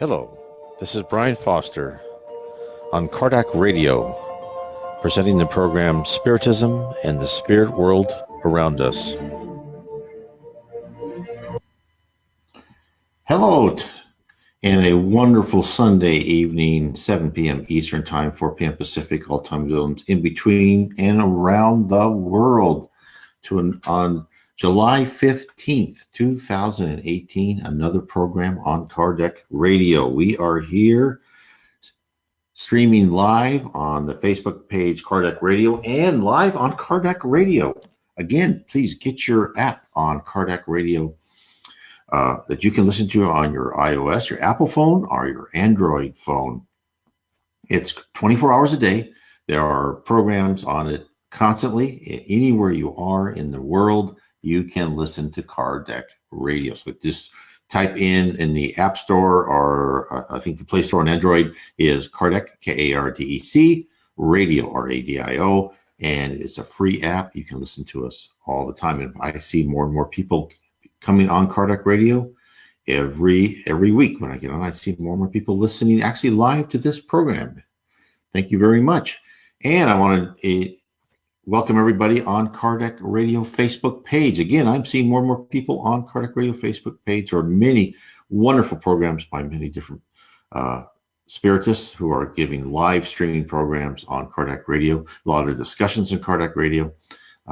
Hello, this is Brian Foster on Kardec Radio, presenting the program Spiritism and the Spirit World Around Us. Hello, and a wonderful Sunday evening, 7 p.m. Eastern Time, 4 p.m. Pacific, all time zones in between and around the world. On July 15th, 2018, another program on Kardec Radio. We are here streaming live on the Facebook page Kardec Radio and live on Kardec Radio. Again, please get your app on Kardec Radio that you can listen to on your iOS, your Apple phone, or your Android phone. It's 24 hours a day. There are programs on it constantly. Anywhere you are in the world, you can listen to Kardec Radio. So just type in the App Store, or I think the Play Store on Android is Kardec, Kardec, Radio, Radio, and it's a free app. You can listen to us all the time. And I see more and more people coming on Kardec Radio every week. When I get on, I see more and more people listening actually live to this program. Thank you very much. And I want to welcome everybody on Kardec Radio Facebook page. Again, I'm seeing more and more people on Kardec Radio Facebook page. There are many wonderful programs by many different spiritists who are giving live streaming programs on Kardec Radio. A lot of discussions on Kardec Radio.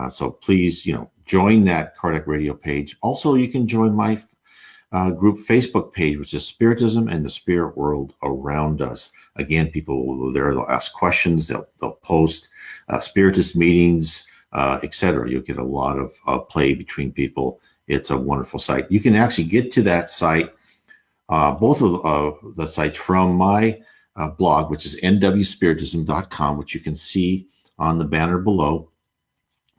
So please, join that Kardec Radio page. Also, you can join my group Facebook page, which is Spiritism and the Spirit World Around Us. Again, people will go there. They'll ask questions. They'll post spiritist meetings, etc. You'll get a lot of play between people. It's a wonderful site. You can actually get to that site, both of the sites, from my blog, which is nwspiritism.com, which you can see on the banner below.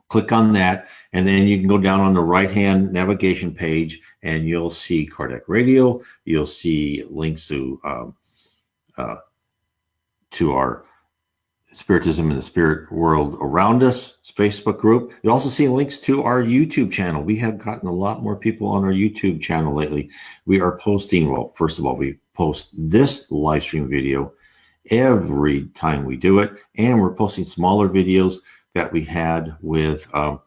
Click on that, and then you can go down on the right-hand navigation page, and you'll see Kardec Radio. You'll see links to our Spiritism and the Spirit World Around Us Facebook group. You'll also see links to our YouTube channel. We have gotten a lot more people on our YouTube channel lately. We are posting, well, first of all, we post this live stream video every time we do it, and we're posting smaller videos that we had with that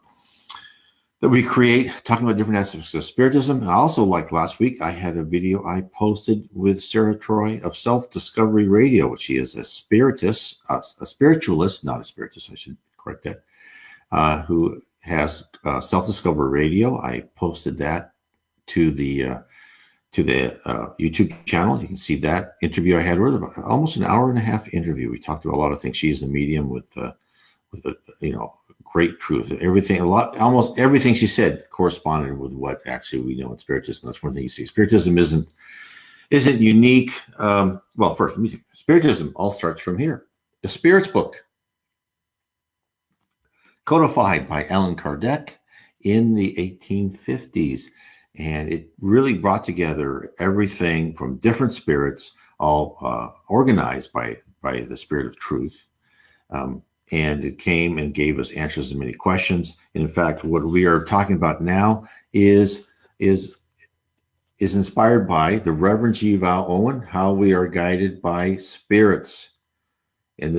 we create talking about different aspects of spiritism. And also, like last week, I had a video I posted with Sarah Troy of Self-Discovery Radio, which she is a spiritist, a spiritualist, not a spiritist, I should correct that, who has Self-Discovery Radio. I posted that to the YouTube channel. You can see that interview I had with her, almost an hour and a half interview. We talked about a lot of things. She is a medium with great truth. Almost everything she said corresponded with what actually we know in Spiritism. That's one thing you see. Spiritism isn't unique. Well, first, let me see. Spiritism all starts from here. The Spirits Book, codified by Allan Kardec in the 1850s. And it really brought together everything from different spirits, all organized by the Spirit of Truth. And it came and gave us answers to many questions. In fact, what we are talking about now is inspired by the Reverend G. Val Owen, How We Are Guided by Spirits. And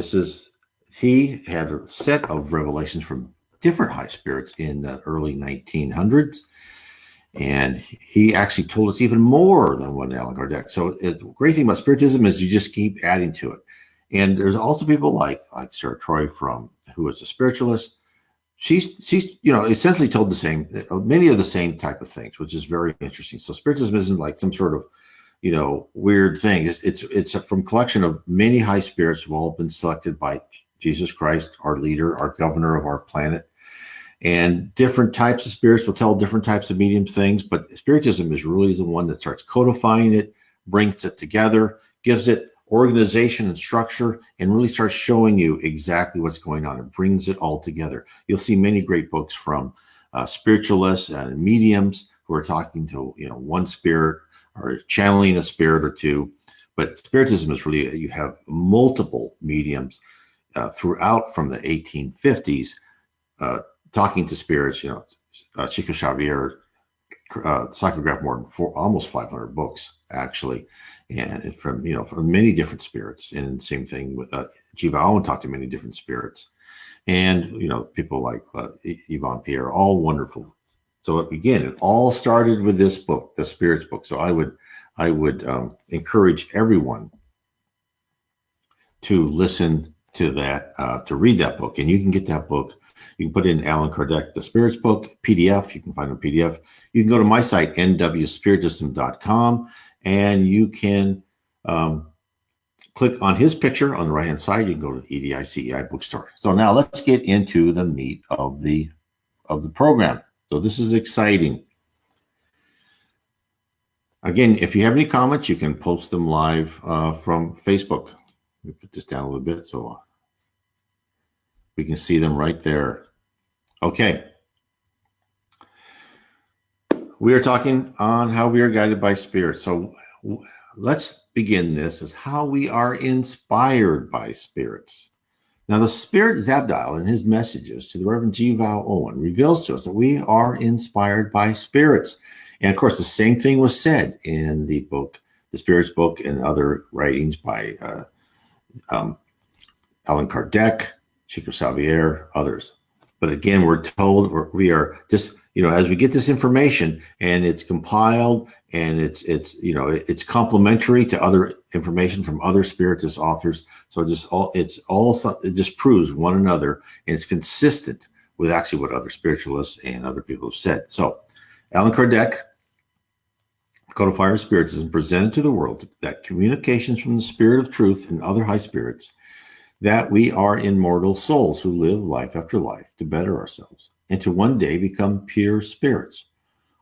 he had a set of revelations from different high spirits in the early 1900s. And he actually told us even more than what Allan Kardec. So the great thing about Spiritism is you just keep adding to it. And there's also people like Sarah Troy, who is a spiritualist. She's essentially told many of the same type of things, which is very interesting. So Spiritism isn't like some sort of weird thing. It's from collection of many high spirits who've all been selected by Jesus Christ, our leader, our governor of our planet. And different types of spirits will tell different types of medium things, but Spiritism is really the one that starts codifying it, brings it together, gives it organization and structure, and really starts showing you exactly what's going on. It brings it all together. You'll see many great books from spiritualists and mediums who are talking to one spirit or channeling a spirit or two. But Spiritism is really, you have multiple mediums throughout from the 1850s talking to spirits. Chico Xavier psychographed more than almost 500 books actually. and from many different spirits. And same thing with Jiva Owen talked to many different spirits, and people like Yvonne Pierre, all wonderful. So again, it all started with this book, the Spirits book. So I would encourage everyone to listen to that, to read that book, and you can get that book. You can put in Allan Kardec, the Spirits book, PDF. You can find a PDF. You can go to my site, nwspiritism.com, and you can click on his picture on the right-hand side. You can go to the EDI bookstore. So now let's get into the meat of the program. So this is exciting. Again, if you have any comments, you can post them live from Facebook. Let me put this down a little bit so we can see them right there. Okay. We are talking on how we are guided by spirit. So let's begin this as how we are inspired by spirits. Now, the Spirit Zabdiel in his messages to the Reverend Jiva Owen reveals to us that we are inspired by spirits. And of course, the same thing was said in the book, the Spirits book, and other writings by Allan Kardec, Chico Xavier, others. But again, we're told we are just, as we get this information and it's compiled and it's complementary to other information from other spiritist authors. So it just proves one another, and it's consistent with actually what other spiritualists and other people have said. So Allan Kardec, Codifier of Spiritism, presented to the world that communications from the Spirit of Truth and other high spirits, that we are immortal souls who live life after life to better ourselves and to one day become pure spirits.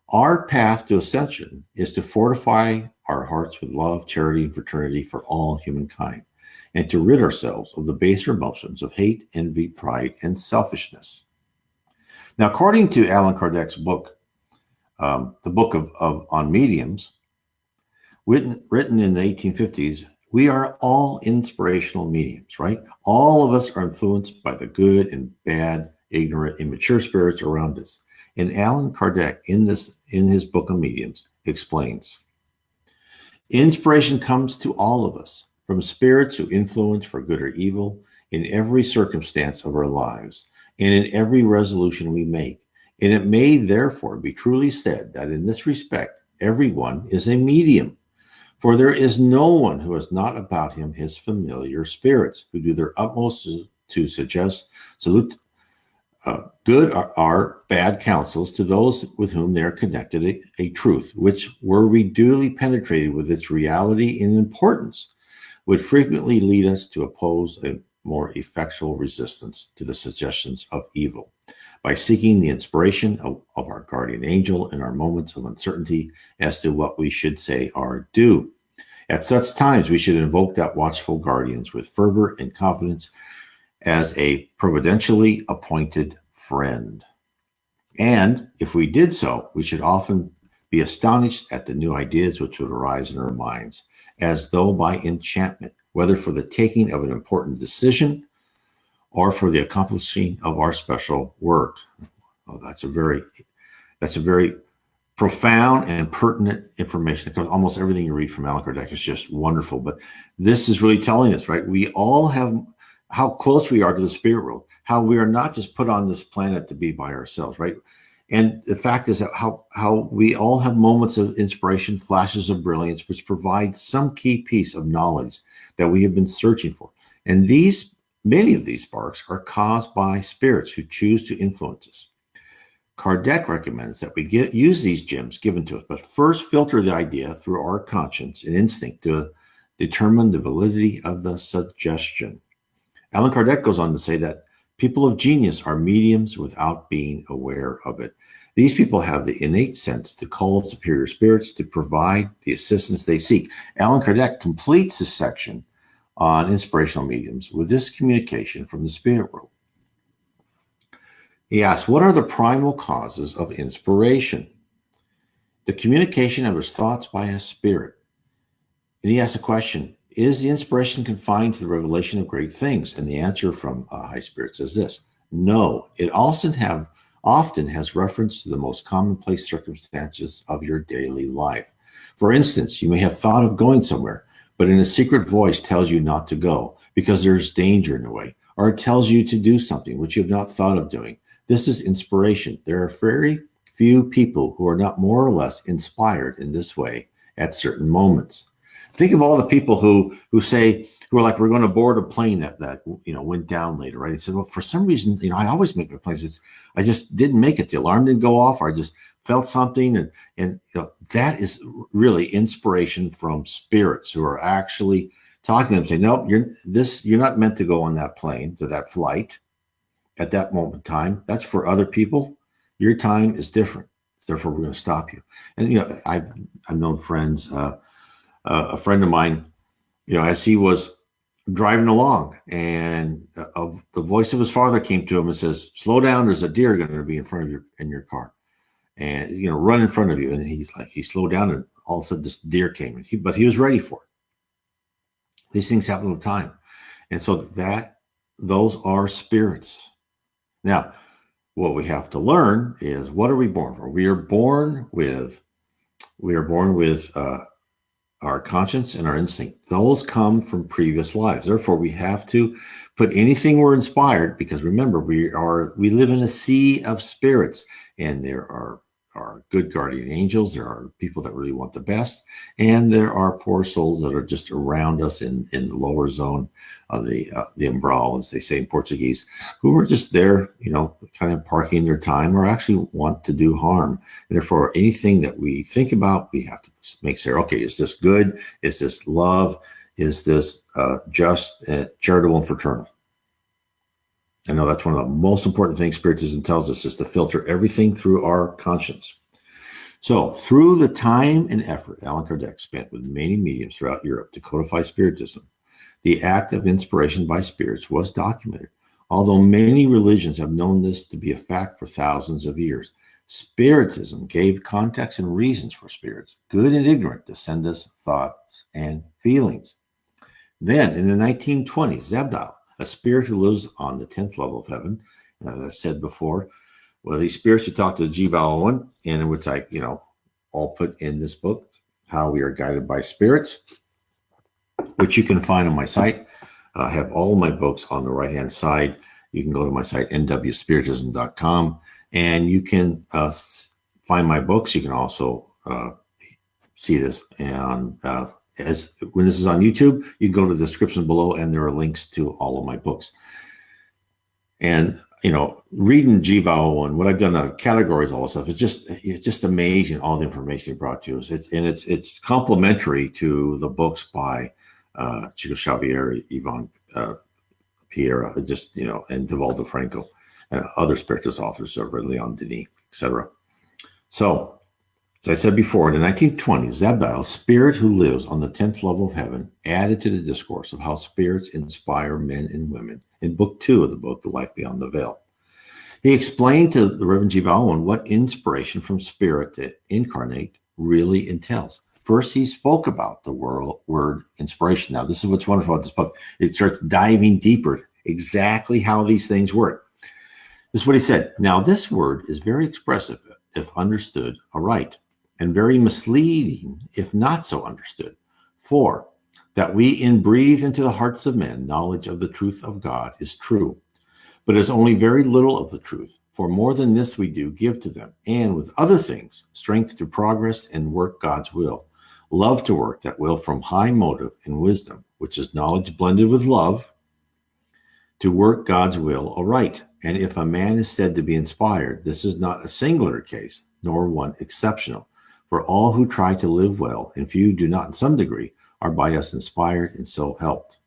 Our path to ascension is to fortify our hearts with love, charity, and fraternity for all humankind, and to rid ourselves of the baser emotions of hate, envy, pride, and selfishness. Now, according to Allan Kardec's book, the book on mediums, written in the 1850s, we are all inspirational mediums, right? All of us are influenced by the good and bad, ignorant, immature spirits around us. And Allan Kardec, in his book on mediums, explains, inspiration comes to all of us from spirits who influence for good or evil in every circumstance of our lives and in every resolution we make. And it may therefore be truly said that in this respect, everyone is a medium. For there is no one who has not about him his familiar spirits, who do their utmost to suggest, salute, good or bad counsels to those with whom they are connected, a truth, which, were we duly penetrated with its reality and importance, would frequently lead us to oppose a more effectual resistance to the suggestions of evil, by seeking the inspiration of our guardian angel in our moments of uncertainty as to what we should say or do. At such times, we should invoke that watchful guardians with fervor and confidence as a providentially appointed friend. And if we did so, we should often be astonished at the new ideas which would arise in our minds, as though by enchantment, whether for the taking of an important decision or for the accomplishing of our special work. Oh, that's a very profound and pertinent information, because almost everything you read from Allan Kardec is just wonderful. But this is really telling us, right? We all have how close we are to the spirit world, how we are not just put on this planet to be by ourselves, right? And the fact is that how we all have moments of inspiration, flashes of brilliance, which provide some key piece of knowledge that we have been searching for. And many of these sparks are caused by spirits who choose to influence us. Kardec recommends that we use these gems given to us, but first filter the idea through our conscience and instinct to determine the validity of the suggestion. Allan Kardec goes on to say that people of genius are mediums without being aware of it. These people have the innate sense to call superior spirits to provide the assistance they seek. Allan Kardec completes this section on inspirational mediums with this communication from the spirit world. He asks, what are the primal causes of inspiration? The communication of his thoughts by a spirit. And he asks a question, is the inspiration confined to the revelation of great things? And the answer from high spirits is this: no, it often has reference to the most commonplace circumstances of your daily life. For instance, you may have thought of going somewhere, but in a secret voice tells you not to go because there's danger in the way, or it tells you to do something which you have not thought of doing. This is inspiration. There are very few people who are not more or less inspired in this way at certain moments. Think of all the people who are like, we're going to board a plane that went down later, right? He said, well, for some reason, I always make my planes. I just didn't make it. The alarm didn't go off, or I just felt something, and that is really inspiration from spirits who are actually talking to them, saying, no, you're not meant to go on that plane, to that flight at that moment in time. That's for other people. Your time is different. Therefore, we're going to stop you. And I've known friends. A friend of mine, as he was driving along, and the voice of his father came to him and says, "Slow down. There's a deer going to be in front of your car, and run in front of you." And he slowed down, and all of a sudden this deer came, but he was ready for it. These things happen all the time, and so those are spirits. Now, what we have to learn is, what are we born for? We are born with our conscience and our instinct. Those come from previous lives. Therefore, we have to put anything we're inspired, because remember, we live in a sea of spirits, and there are good guardian angels. There are people that really want the best, and there are poor souls that are just around us in the lower zone of the umbral, as they say in Portuguese, who are just there, kind of parking their time, or actually want to do harm. Therefore, anything that we think about, we have to make sure, okay, is this good? Is this love? Is this just, charitable, and fraternal? I know that's one of the most important things Spiritism tells us, is to filter everything through our conscience. So through the time and effort Allan Kardec spent with many mediums throughout Europe to codify Spiritism, the act of inspiration by spirits was documented. Although many religions have known this to be a fact for thousands of years, Spiritism gave context and reasons for spirits, good and ignorant, to send us thoughts and feelings. Then in the 1920s, Zabdiel, a spirit who lives on the 10th level of heaven, and as I said before, well, these spirits who talk to Jiva Owen, and which I, all put in this book, How We Are Guided by Spirits, which you can find on my site. I have all of my books on the right-hand side. You can go to my site, nwspiritism.com, and you can find my books. You can also see this. And when this is on YouTube, you can go to the description below, and there are links to all of my books. And reading Jiva Owen, what I've done on categories, all this stuff, it's just amazing, all the information he brought to us. It's complementary to the books by Chico Xavier, Yvonne Piera, and Divaldo Franco, and other spiritist authors, Leon Denis, etc. So, as I said before, in the 1920s, Zabdiel, a spirit who lives on the 10th level of heaven, added to the discourse of how spirits inspire men and women in book 2 of the book, The Life Beyond the Veil. He explained to the Reverend Jiva Owen what inspiration from spirit to incarnate really entails. First, he spoke about the word inspiration. Now, this is what's wonderful about this book. It starts diving deeper, exactly how these things work. This is what he said. Now, this word is very expressive if understood aright, and very misleading if not so understood. For that we inbreathe into the hearts of men knowledge of the truth of God is true, but is only very little of the truth. For more than this we do give to them, and with other things, strength to progress and work God's will, love to work that will from high motive and wisdom, which is knowledge blended with love, to work God's will aright. And if a man is said to be inspired, this is not a singular case, nor one exceptional. For all who try to live well, and few do not in some degree, are by us inspired and so helped.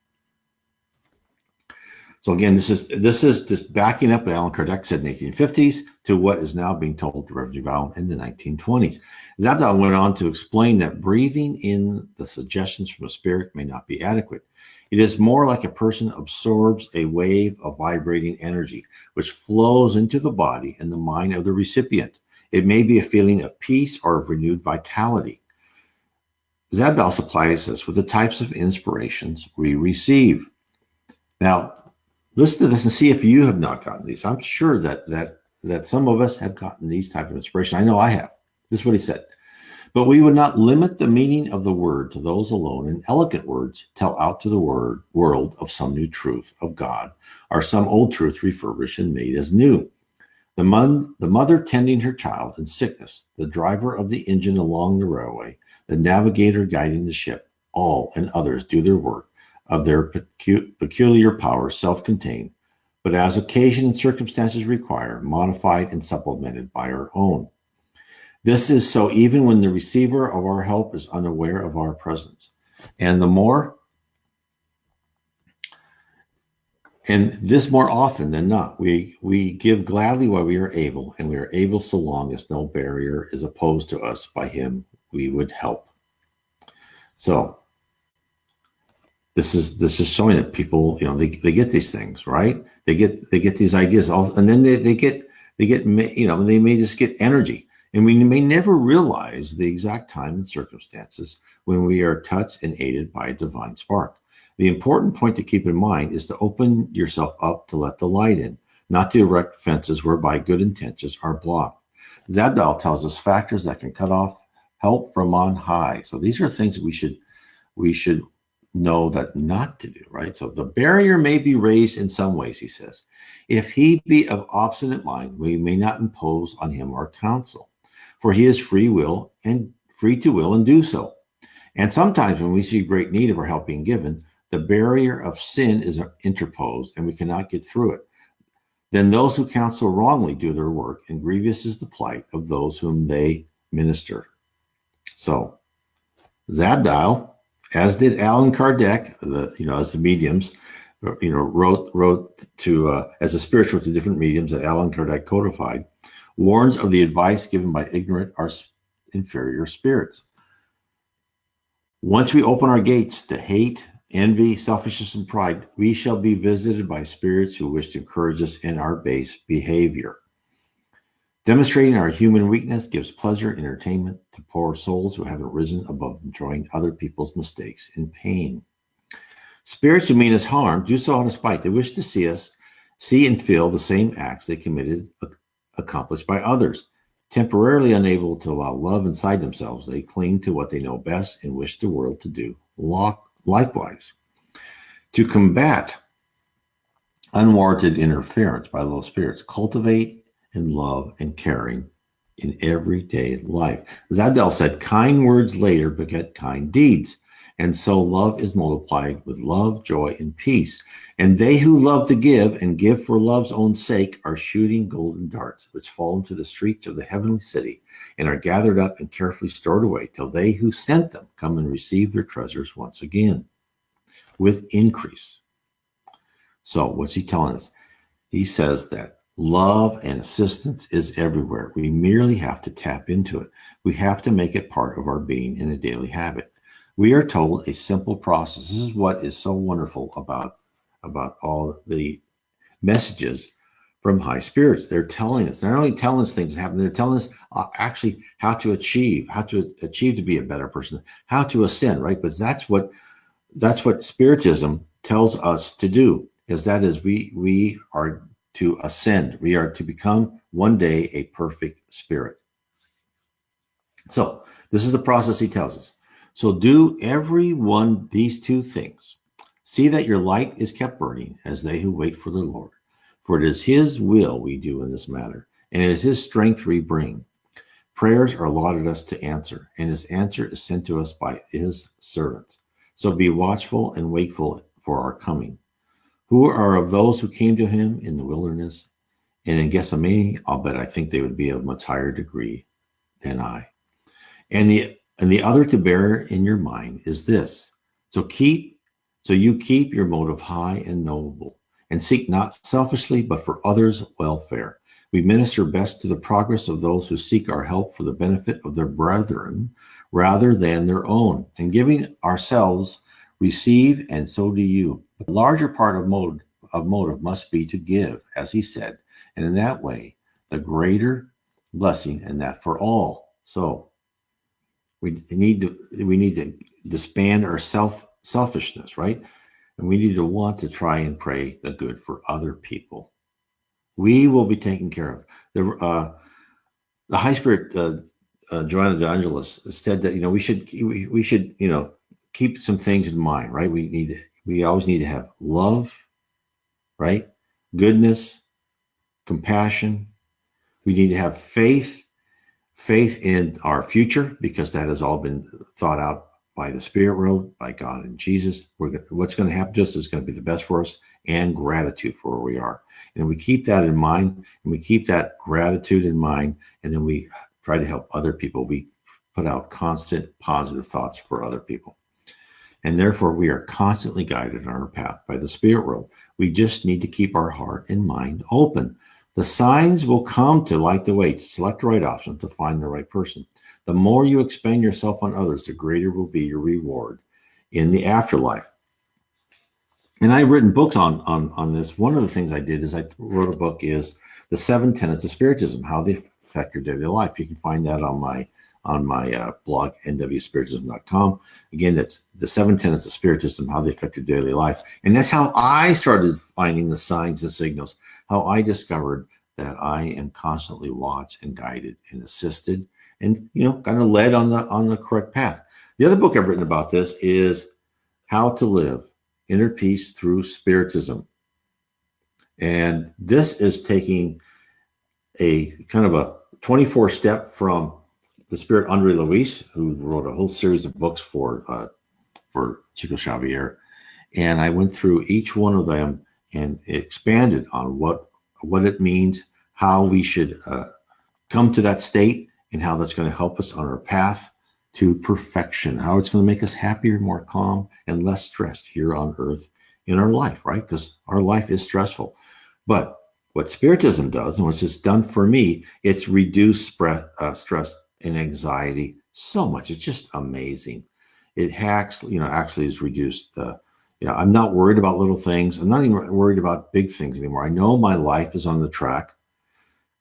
So again, this is just backing up what Allan Kardec said in the 1850s to what is now being told to Reverend Jiva Owen in the 1920s. Zabdiel went on to explain that breathing in the suggestions from a spirit may not be adequate. It is more like a person absorbs a wave of vibrating energy, which flows into the body and the mind of the recipient. It may be a feeling of peace or of renewed vitality. Zabdiel supplies us with the types of inspirations we receive. Now, listen to this and see if you have not gotten these. I'm sure that some of us have gotten these type of inspiration. I know I have. This is what he said. But we would not limit the meaning of the word to those alone, and elegant words tell out to the world of some new truth of God, or some old truth refurbished and made as new. The mother tending her child in sickness, the driver of the engine along the railway, the navigator guiding the ship, all and others do their work of their peculiar power, self-contained, but as occasion and circumstances require, modified and supplemented by our own. This is so even when the receiver of our help is unaware of our presence. And this more often than not, we give gladly while we are able, and we are able so long as no barrier is opposed to us by him we would help. So this is showing that people, they get these things, right? They get these ideas, and then they may just get energy, and we may never realize the exact time and circumstances when we are touched and aided by a divine spark. The important point to keep in mind is to open yourself up to let the light in, not to erect fences whereby good intentions are blocked. Zabdiel tells us factors that can cut off help from on high. So these are things that we should know that not to do, right? So the barrier may be raised in some ways, he says. If he be of obstinate mind, we may not impose on him our counsel, for he is free to will and do so. And sometimes when we see great need of our help being given, the barrier of sin is interposed and we cannot get through it. Then those who counsel wrongly do their work, and grievous is the plight of those whom they minister. So Zabdiel, as did Allan Kardec, as the mediums, wrote to as a spiritual to different mediums that Allan Kardec codified, warns of the advice given by ignorant or inferior spirits. Once we open our gates to hate, envy, selfishness, and pride, we shall be visited by spirits who wish to encourage us in our base behavior. Demonstrating our human weakness gives pleasure and entertainment to poor souls who haven't risen above enjoying other people's mistakes and pain. Spirits who mean us harm do so out of spite. They wish to see us see and feel the same acts they committed accomplished by others. Temporarily unable to allow love inside themselves, they cling to what they know best and wish the world to do likewise. To combat unwarranted interference by low spirits, cultivate and love and caring in everyday life. Zabdiel said, kind words later beget kind deeds. And so love is multiplied with love, joy, and peace. And they who love to give and give for love's own sake are shooting golden darts, which fall into the streets of the heavenly city and are gathered up and carefully stored away till they who sent them come and receive their treasures once again with increase. So what's he telling us? He says that love and assistance is everywhere. We merely have to tap into it. We have to make it part of our being in a daily habit. We are told a simple process. This is what is so wonderful about all the messages from high spirits. They're telling us, they're not only telling us things happen, they're telling us actually how to achieve to be a better person, how to ascend, right? But that's what Spiritism tells us to do, is we are to ascend. We are to become one day a perfect spirit. So this is the process he tells us. So do every one these two things. See that your light is kept burning as they who wait for the Lord. For it is his will we do in this matter, and it is his strength we bring. Prayers are allotted us to answer, and his answer is sent to us by his servants. So be watchful and wakeful for our coming. Who are of those who came to him in the wilderness and in Gethsemane? I'll bet I think they would be of much higher degree than I. And the other to bear in your mind is this. So you keep your motive high and noble, and seek not selfishly, but for others' welfare. We minister best to the progress of those who seek our help for the benefit of their brethren rather than their own. And giving ourselves, receive, and so do you. The larger part of motive must be to give, as he said, and in that way, the greater blessing, and that for all. So we need to disband our selfishness, right? And we need to want to try and pray the good for other people. We will be taken care of. The High Spirit Joanna de Angelis said that we should keep some things in mind, right? We always need to have love, right? Goodness, compassion. We need to have faith in our future, because that has all been thought out by the spirit world, by God and Jesus. What's going to happen to us is going to be the best for us, and gratitude for where we are. And we keep that in mind, and we keep that gratitude in mind, and then we try to help other people. We put out constant positive thoughts for other people. And therefore, we are constantly guided on our path by the spirit world. We just need to keep our heart and mind open. The signs will come to light the way, to select the right option, to find the right person. The more you expend yourself on others, the greater will be your reward in the afterlife. And I've written books on this. One of the things I did is I wrote a book, is The 7 Tenets of Spiritism, How They Affect Your Daily Life. You can find that on my blog, nwspiritism.com. Again, that's The 7 Tenets of Spiritism, How They Affect Your Daily Life. And that's how I started finding the signs and signals, how I discovered that I am constantly watched and guided and assisted and, kind of led on the correct path. The other book I've written about this is How to Live Inner Peace Through Spiritism. And this is taking a kind of a 24-step from the spirit Andre Luis, who wrote a whole series of books for Chico Xavier. And I went through each one of them and expanded on what it means, how we should come to that state, and how that's going to help us on our path to perfection, how it's going to make us happier, more calm, and less stressed here on earth in our life, right? Because our life is stressful. But what Spiritism does, and what's it's done for me, it's reduced stress and anxiety so much. It's just amazing. It actually has reduced the, I'm not worried about little things. I'm not even worried about big things anymore. I know my life is on the track,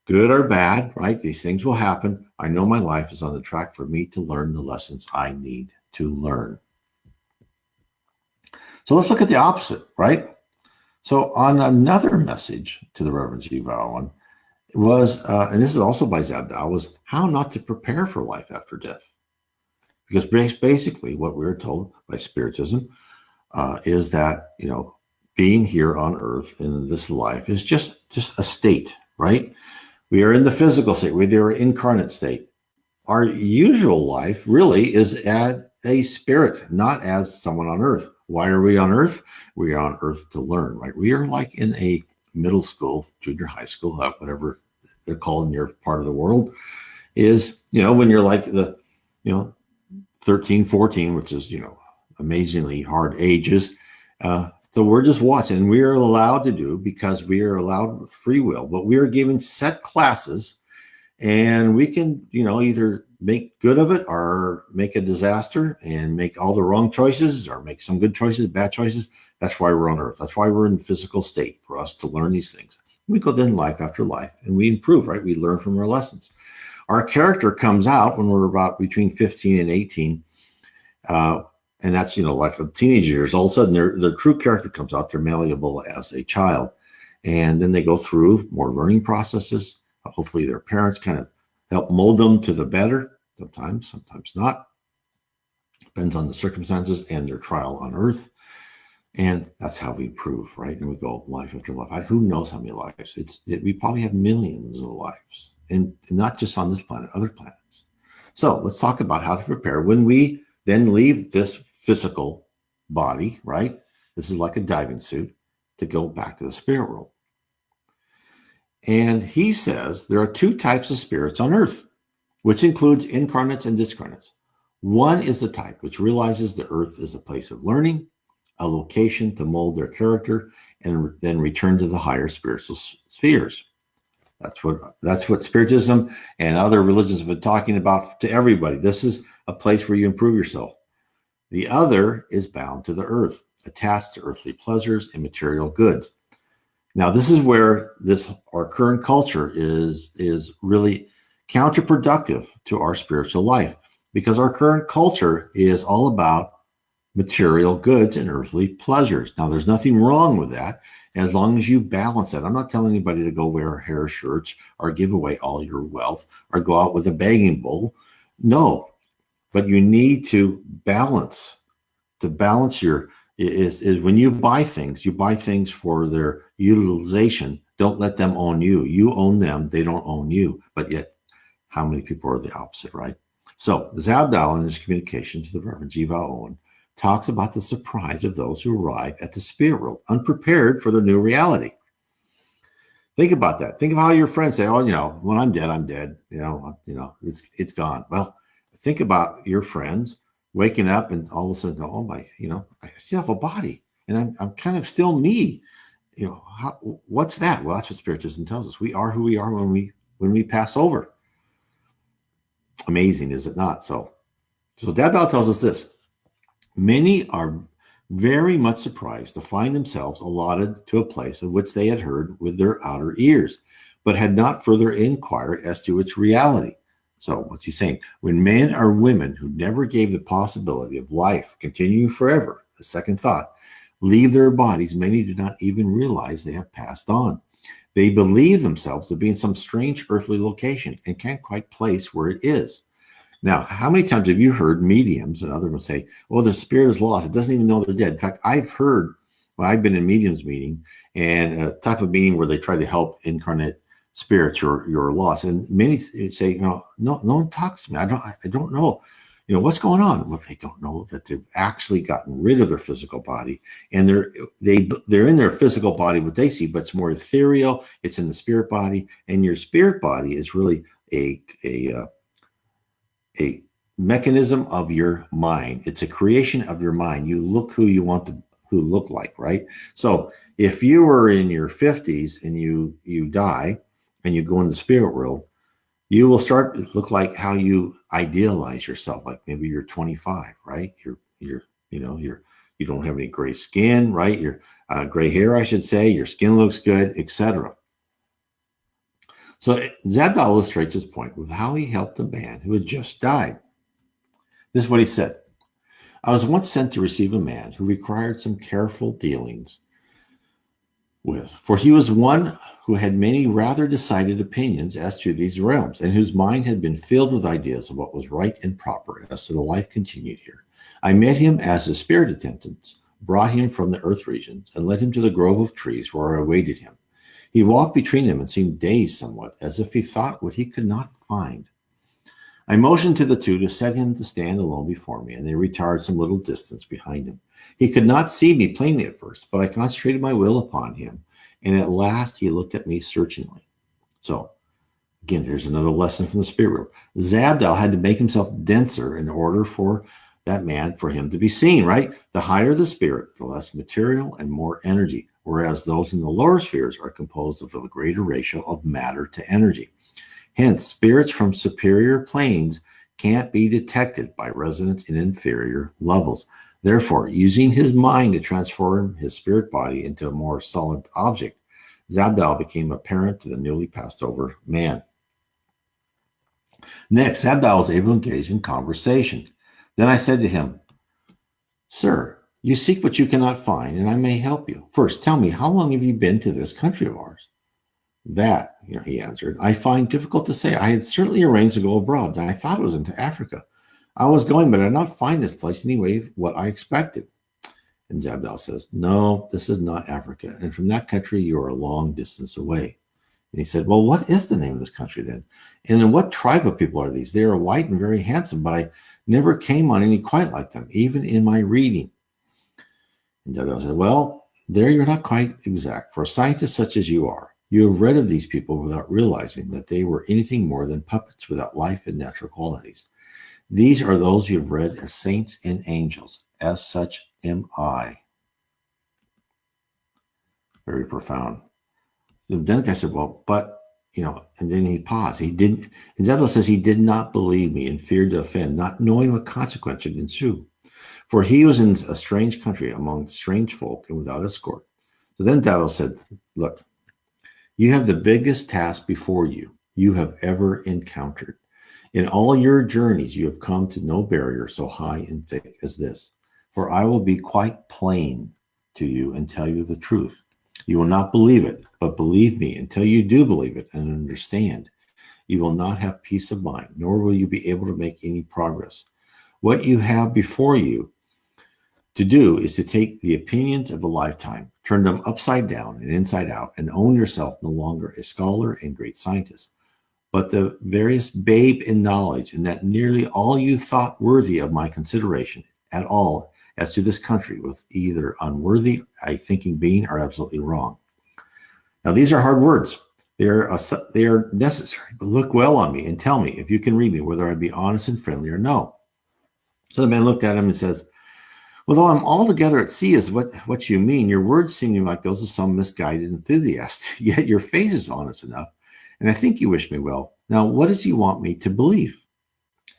good or bad, right? These things will happen. I know my life is on the track for me to learn the lessons I need to learn. So let's look at the opposite, right? So on another message to the Reverend G. Bowen was, and this is also by Zabdal, was how not to prepare for life after death. Because basically what we were told by Spiritism is that, being here on earth in this life is just a state, right? We are in the physical state. We're in incarnate state. Our usual life really is as a spirit, not as someone on earth. Why are we on earth? We are on earth to learn, right? We are like in a middle school, junior high school, whatever they're called in your part of the world, is, when you're like the, 13, 14, which is, amazingly hard ages. So we're just watching, and we are allowed to do, because we are allowed free will, but we are given set classes, and we can, either make good of it or make a disaster and make all the wrong choices, or make some good choices, bad choices. That's why we're on earth. That's why we're in the physical state, for us to learn these things. We go then life after life, and we improve, right? We learn from our lessons. Our character comes out when we're about between 15 and 18. And that's, like the teenage years, all of a sudden their true character comes out. They're malleable as a child. And then they go through more learning processes. Hopefully their parents kind of help mold them to the better. Sometimes not. Depends on the circumstances and their trial on earth. And that's how we improve, right? And we go life after life. Who knows how many lives? We probably have millions of lives. And not just on this planet, other planets. So let's talk about how to prepare when we then leave this physical body, right? This is like a diving suit to go back to the spirit world. And he says there are 2 types of spirits on earth, which includes incarnates and discarnates. One is the type which realizes the earth is a place of learning, a location to mold their character, and then return to the higher spiritual spheres. That's what Spiritism and other religions have been talking about to everybody. This is a place where you improve yourself. The other is bound to the earth, attached to earthly pleasures and material goods. Now, this is where our current culture is really counterproductive to our spiritual life, because our current culture is all about material goods and earthly pleasures. Now, there's nothing wrong with that, as long as you balance that. I'm not telling anybody to go wear hair shirts or give away all your wealth or go out with a begging bowl. No, but you need to balance. To balance your is when you buy things for their utilization. Don't let them own you. You own them, they don't own you. But yet, how many people are the opposite, right? So Zabdal, in his communication to the Reverend Jiva Owen, talks about the surprise of those who arrive at the spirit world unprepared for their new reality. Think about that. Think of how your friends say, "Oh, when I'm dead, I'm dead. It's gone." Well, think about your friends waking up and all of a sudden go, "Oh my, I still have a body, and I'm kind of still me." What's that? Well, that's what Spiritism tells us. We are who we are when we pass over. Amazing, is it not? So Zabdal tells us this: many are very much surprised to find themselves allotted to a place of which they had heard with their outer ears, but had not further inquired as to its reality. So, what's he saying? When men or women who never gave the possibility of life continuing forever, the second thought, leave their bodies, many do not even realize they have passed on. They believe themselves to be in some strange earthly location and can't quite place where it is. Now, how many times have you heard mediums and others will say, "Oh, the spirit is lost. It doesn't even know they're dead." In fact, I've heard when I've been in mediums meeting and a type of meeting where they try to help incarnate spirits you're lost. And many say, no one talks to me. I don't know, what's going on. Well, they don't know that they've actually gotten rid of their physical body, and they're in their physical body, what they see, but it's more ethereal. It's in the spirit body, and your spirit body is really a mechanism of your mind. It's a creation of your mind. You look who you want to look like, right? So if you were in your 50s and you die and you go into the spirit world, you will start to look like how you idealize yourself. Like maybe you're 25, right? You don't have any gray skin, right? You're gray hair, I should say. Your skin looks good, etc. So Zabdal illustrates his point with how he helped a man who had just died. This is what he said. "I was once sent to receive a man who required some careful dealings with, for he was one who had many rather decided opinions as to these realms, and whose mind had been filled with ideas of what was right and proper as to the life continued here. I met him as his spirit attendants brought him from the earth regions and led him to the grove of trees where I awaited him. He walked between them and seemed dazed somewhat, as if he thought what he could not find. I motioned to the two to set him to stand alone before me, and they retired some little distance behind him. He could not see me plainly at first, but I concentrated my will upon him, and at last he looked at me searchingly." So, again, here's another lesson from the spirit world. Zabdal had to make himself denser in order for him to be seen, right? The higher the spirit, the less material and more energy, whereas those in the lower spheres are composed of a greater ratio of matter to energy. Hence, spirits from superior planes can't be detected by residents in inferior levels. Therefore, using his mind to transform his spirit body into a more solid object, Zabdal became apparent to the newly passed over man. Next, Zabdal was able to engage in conversation. Then I said to him, "Sir, you seek what you cannot find, and I may help you. First, tell me, how long have you been to this country of ours?" "That," he answered, "I find difficult to say. I had certainly arranged to go abroad, and I thought it was into Africa. I was going, but I did not find this place anyway what I expected." And Zabdal says, "No, this is not Africa, and from that country you are a long distance away." And he said, "Well, what is the name of this country then? And in what tribe of people are these? They are white and very handsome, but I never came on any quite like them, even in my reading." And Zabdal said, "Well, there you're not quite exact. For a scientist such as you are, you have read of these people without realizing that they were anything more than puppets without life and natural qualities. These are those you have read as saints and angels. As such am I." Very profound. So then I said, "Well, but," and then he paused. He didn't, and Zabdal says he did not believe me and feared to offend, not knowing what consequence would ensue. For he was in a strange country among strange folk and without escort. So then Zabdal said, "Look, you have the biggest task before you have ever encountered. In all your journeys, you have come to no barrier so high and thick as this. For I will be quite plain to you and tell you the truth. You will not believe it, but believe me until you do believe it and understand. you will not have peace of mind, nor will you be able to make any progress. What you have before you to do is to take the opinions of a lifetime, turn them upside down and inside out, and own yourself no longer a scholar and great scientist, but the various babe in knowledge, and that nearly all you thought worthy of my consideration at all as to this country was either unworthy, a thinking being, or absolutely wrong. Now, these are hard words. They are necessary, but look well on me and tell me, if you can read me, whether I be honest and friendly or no. So the man looked at him and says, well, though I'm altogether at sea as what you mean, your words seem like those of some misguided enthusiast, yet your face is honest enough, and I think you wish me well. Now, what does he want me to believe?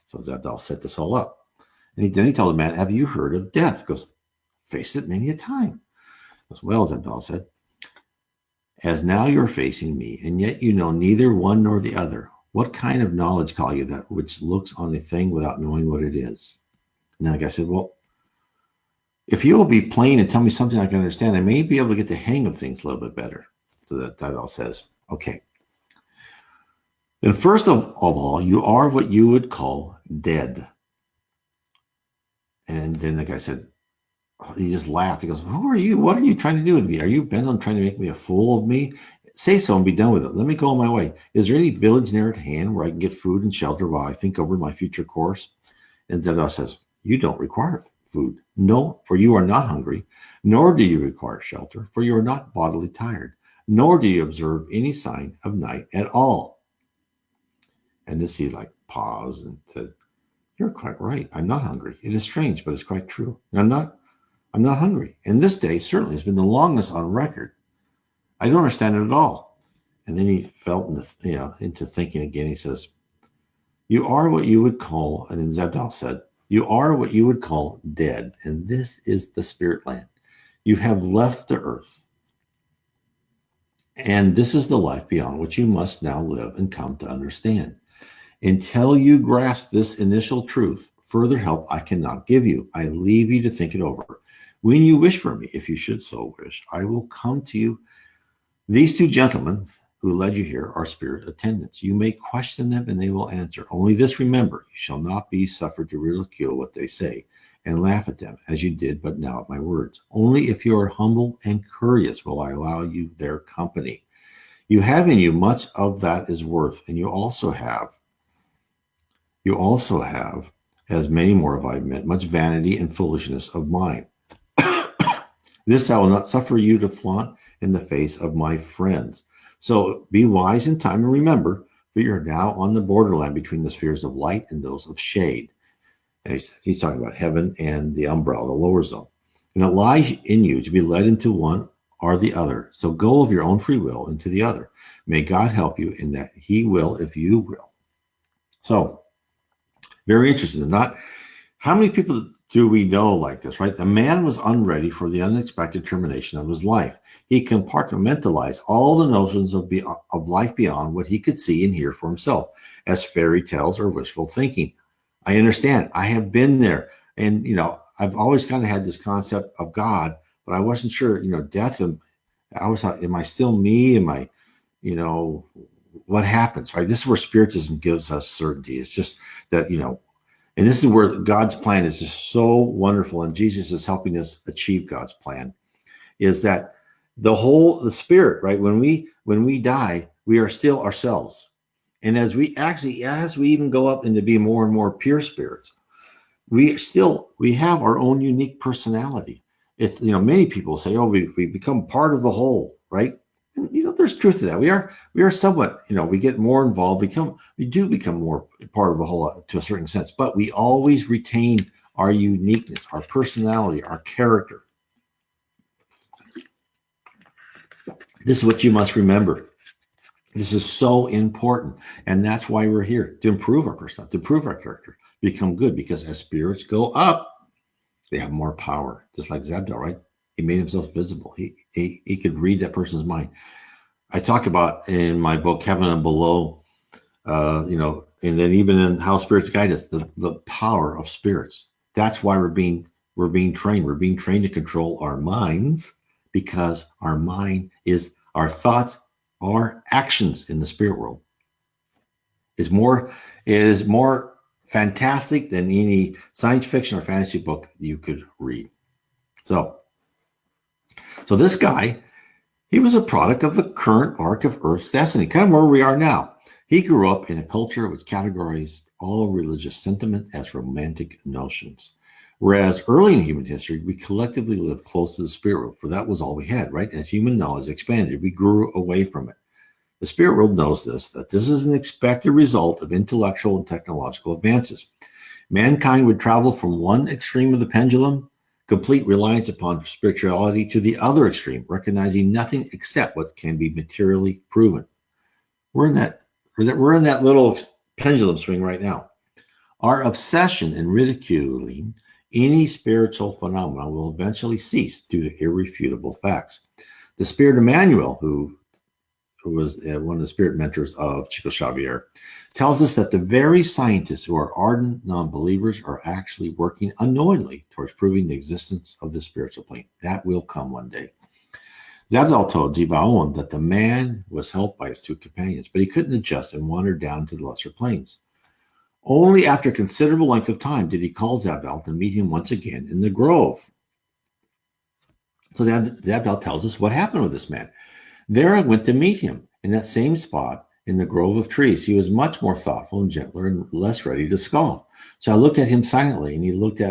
So Zabdal set this all up. And then he told the man, have you heard of death? He goes, faced it many a time. He goes, well, Zabdal said, as now you're facing me, and yet you know neither one nor the other, what kind of knowledge call you that which looks on a thing without knowing what it is? And then the guy said, well, if you will be plain and tell me something I can understand, I may be able to get the hang of things a little bit better. So that all says, okay. Then first of all, you are what you would call dead. And then the guy said, he just laughed. He goes, who are you? What are you trying to do with me? Are you bent on trying to make me a fool of me? Say so and be done with it. Let me go on my way. Is there any village near at hand where I can get food and shelter while I think over my future course? And Zabdal says, you don't require food. No, for you are not hungry, nor do you require shelter, for you are not bodily tired, nor do you observe any sign of night at all. And this he paused and said, you're quite right. I'm not hungry. It is strange, but it's quite true. I'm not hungry. And this day certainly has been the longest on record. I don't understand it at all. And then he felt into thinking again. He says, you are what you would call, and then Zabdal said, you are what you would call dead, and this is the spirit land. You have left the earth, and this is the life beyond which you must now live and come to understand. Until you grasp this initial truth, further help I cannot give you. I leave you to think it over. When you wish for me, if you should so wish, I will come to you. These two gentlemen who led you here are spirit attendants. You may question them and they will answer. Only this remember, you shall not be suffered to ridicule what they say and laugh at them as you did but now at my words. Only if you are humble and courteous will I allow you their company. You have in you much of that is worth, and you also have, as many more have I met, much vanity and foolishness of mine. This I will not suffer you to flaunt in the face of my friends. So be wise in time and remember, for you're now on the borderland between the spheres of light and those of shade. And he's talking about heaven and the umbrella, the lower zone. And it lies in you to be led into one or the other. So go of your own free will into the other. May God help you in that he will if you will. So very interesting. How many people do we know like this, right? The man was unready for the unexpected termination of his life. He compartmentalized all the notions of life beyond what he could see and hear for himself as fairy tales or wishful thinking. I understand. I have been there. And, I've always kind of had this concept of God, but I wasn't sure, death. I always thought, am I still me? Am I, what happens, right? This is where Spiritism gives us certainty. It's just that, and this is where God's plan is just so wonderful. And Jesus is helping us achieve God's plan, is that the spirit, right? When we die, we are still ourselves. And as we even go up into be more and more pure spirits, we have our own unique personality. It's, many people say, oh, we become part of the whole, right? And, there's truth to that. We are somewhat, we get more involved, we do become more part of the whole to a certain sense, but we always retain our uniqueness, our personality, our character. This is what you must remember. This is so important. And that's why we're here, to improve our personality, to improve our character, become good, because as spirits go up, they have more power. Just like Zabdal, right? He made himself visible. He could read that person's mind. I talk about in my book, Heaven and Below, and then even in How Spirits Guide Us, the power of spirits. That's why we're being trained. We're being trained to control our minds, because our mind is our thoughts, our actions in the spirit world. is more it is more fantastic than any science fiction or fantasy book you could read. So this guy, he was a product of the current arc of Earth's destiny, kind of where we are now. He grew up in a culture which categorized all religious sentiment as romantic notions. Whereas early in human history, we collectively lived close to the spirit world, for that was all we had, right? As human knowledge expanded, we grew away from it. The spirit world knows this, that this is an expected result of intellectual and technological advances. Mankind would travel from one extreme of the pendulum, complete reliance upon spirituality, to the other extreme, recognizing nothing except what can be materially proven. We're in that little pendulum swing right now. Our obsession in ridiculing any spiritual phenomenon will eventually cease due to irrefutable facts. The spirit Emmanuel, who was one of the spirit mentors of Chico Xavier, tells us that the very scientists who are ardent non-believers are actually working unknowingly towards proving the existence of the spiritual plane. That will come one day. Zabdal told Jivaon that the man was helped by his two companions, but he couldn't adjust and wandered down to the lesser planes. Only after considerable length of time did he call Zabdal to meet him once again in the grove. So Zabdal tells us what happened with this man. There I went to meet him in that same spot in the grove of trees. He was much more thoughtful and gentler and less ready to scoff. So I looked at him silently, and he looked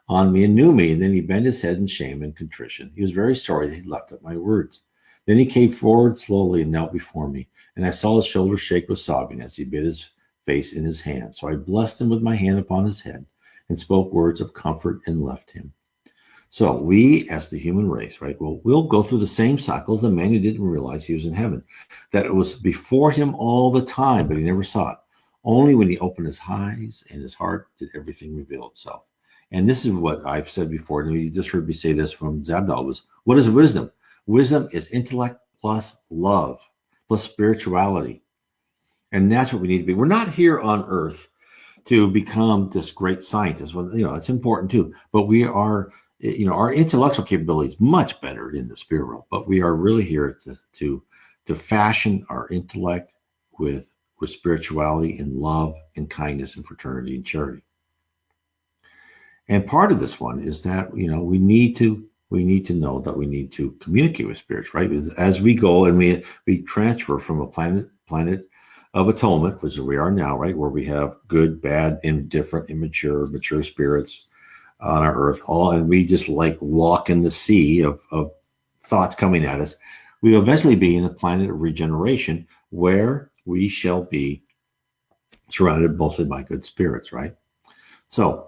on me and knew me, and then he bent his head in shame and contrition. He was very sorry that he left out my words. Then he came forward slowly and knelt before me, and I saw his shoulders shake with sobbing as he bit his face in his hand. So I blessed him with my hand upon his head and spoke words of comfort and left him. So we, as the human race, right, we'll go through the same cycles. The man who didn't realize he was in heaven, that it was before him all the time, but he never saw it. Only when he opened his eyes and his heart did everything reveal itself. And this is what I've said before, and you just heard me say this from Zabdal, was, what is wisdom? Wisdom is intellect plus love, plus spirituality. And that's what we need to be. We're not here on earth to become this great scientist. Well, it's important too, but we are, our intellectual capability is much better in the spirit world, but we are really here to fashion our intellect with spirituality and love and kindness and fraternity and charity. And part of this one is that, we need to know that we need to communicate with spirits, right? As we go and we transfer from a planet of atonement, which we are now, right? Where we have good, bad, indifferent, immature, mature spirits on our earth, and we just like walk in the sea of thoughts coming at us. We will eventually be in a planet of regeneration where we shall be surrounded mostly by good spirits, right? So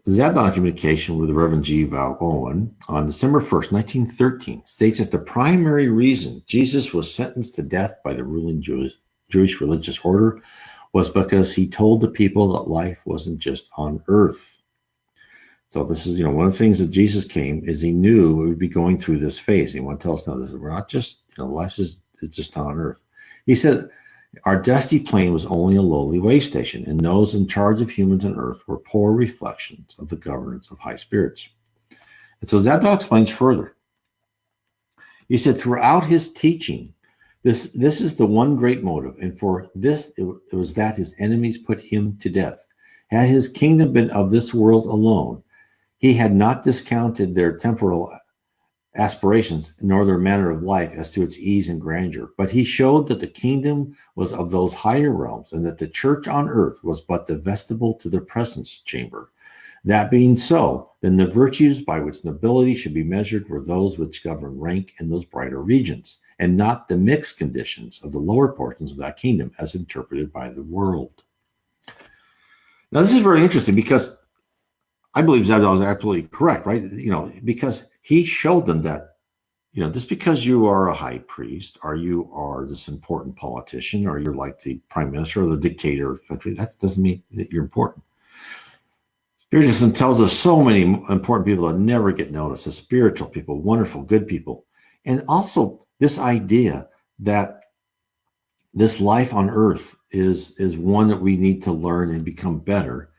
Zabdal communication with the Reverend G. Val Owen on December 1st, 1913 states that the primary reason Jesus was sentenced to death by the ruling Jewish religious order was because he told the people that life wasn't just on earth. So this is, one of the things that Jesus came is he knew we would be going through this phase. He wanted to tell us, no, this, we're not just, life is just on earth. He said, our dusty plane was only a lowly way station, and those in charge of humans on earth were poor reflections of the governance of high spirits. And so Zabdal explains further. He said, throughout his teaching, this is the one great motive, and for this it was that his enemies put him to death. Had his kingdom been of this world alone, he had not discounted their temporal aspirations nor their manner of life as to its ease and grandeur, but he showed that the kingdom was of those higher realms, and that the church on earth was but the vestibule to the presence chamber. That being so, then the virtues by which nobility should be measured were those which govern rank in those brighter regions, and not the mixed conditions of the lower portions of that kingdom as interpreted by the world. Now, this is very interesting because I believe Zabdal is absolutely correct, right? Because he showed them that, just because you are a high priest, or you are this important politician, or you're like the prime minister or the dictator of the country, that doesn't mean that you're important. Spiritism tells us so many important people that never get noticed, the spiritual people, wonderful, good people. And also this idea that this life on earth is one that we need to learn and become better.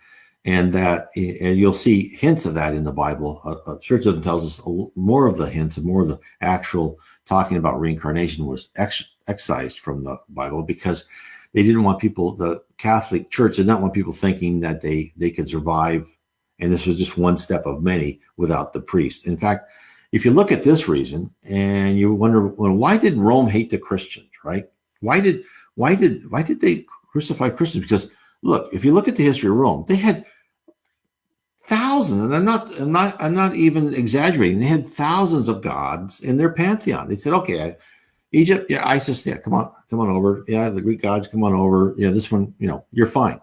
And you'll see hints of that in the Bible. Spiritism tells us more of the hints and more of the actual talking about reincarnation was excised from the Bible, because They didn't want people, the Catholic Church did not want people thinking that they could survive, and this was just one step of many without the priest. In fact, if you look at this reason and you wonder, well, why did Rome hate the Christians, right? Why did they crucify Christians? Because look, if you look at the history of Rome, they had thousands, and I'm not even exaggerating. They had thousands of gods in their pantheon. They said, okay, Egypt, yeah, Isis, yeah, come on over. Yeah, the Greek gods, come on over. Yeah, this one, you're fine.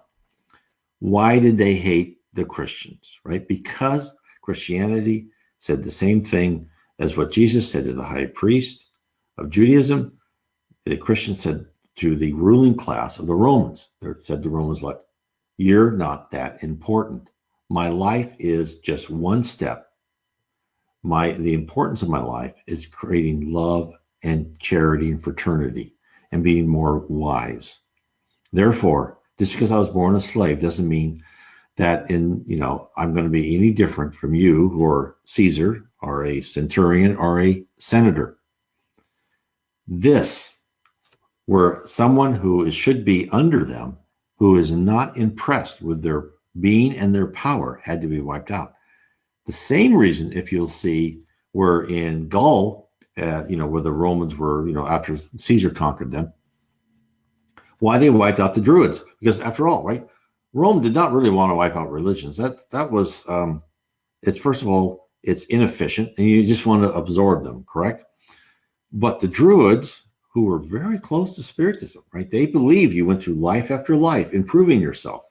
Why did they hate the Christians, right? Because Christianity said the same thing as what Jesus said to the high priest of Judaism. The Christians said to the ruling class of the Romans. They said the Romans, like, you're not that important. My life is just one step. The importance of my life is creating love and charity and fraternity and being more wise. Therefore, just because I was born a slave doesn't mean that I'm going to be any different from you who are Caesar or a centurion or a senator. This, where someone who should be under them, who is not impressed with their being and their power, had to be wiped out. The same reason, if you'll see, where in Gaul, where the Romans were, after Caesar conquered them, why they wiped out the Druids. Because after all, right, Rome did not really want to wipe out religions. That was, it's first of all, it's inefficient and you just want to absorb them, correct? But the Druids, who were very close to Spiritism, right? They believe you went through life after life, improving yourself